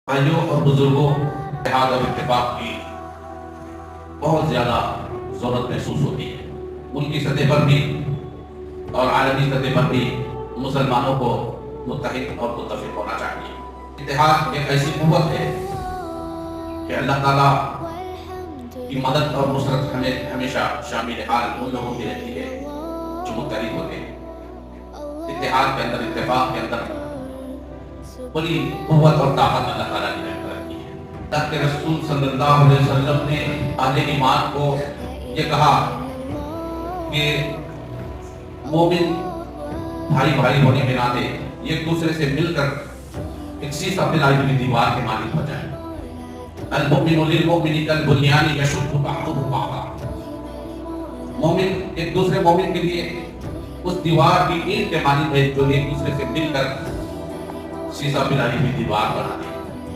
भाइयों और बुजुर्गों, इत्तेहाद और इत्तेफाक की बहुत ज़्यादा ज़रूरत महसूस होती है। मुल्की सतह पर भी और आलमी सतह पर भी मुसलमानों को मुत्तहिद और मुत्तफिक होना चाहिए। इत्तेहाद एक ऐसी क़ुव्वत है कि अल्लाह ताला की मदद और नुसरत हमें हमेशा शामिल हाल उन लोगों की रहती है जो मुत्तहिद होते हैं। इत्तेहाद के अंदर, इत्तेफाक के अंदर बड़ी कुव्वत और ताकत अल्लाह ताला ने रखी है। अल्लाह के रसूल सल्लल्लाहु अलैहि वसल्लम ने अहले ईमान को ये कहा कि मोमिन भाई भाई होने के नाते एक दूसरे से मिलकर एक शीशा पिलाई हुई दीवार के मालिक हो जाए। अल मुमिनु लिल मुमिनी कल बुनियानी यशुद्दु बअदुहु बअदा। मोमिन एक दूसरे मोमिन के लिए उस दीवार की ईंट के मालिक है जो एक दूसरे से मिलकर शीशा पिलाई हुई दीवार बना दी।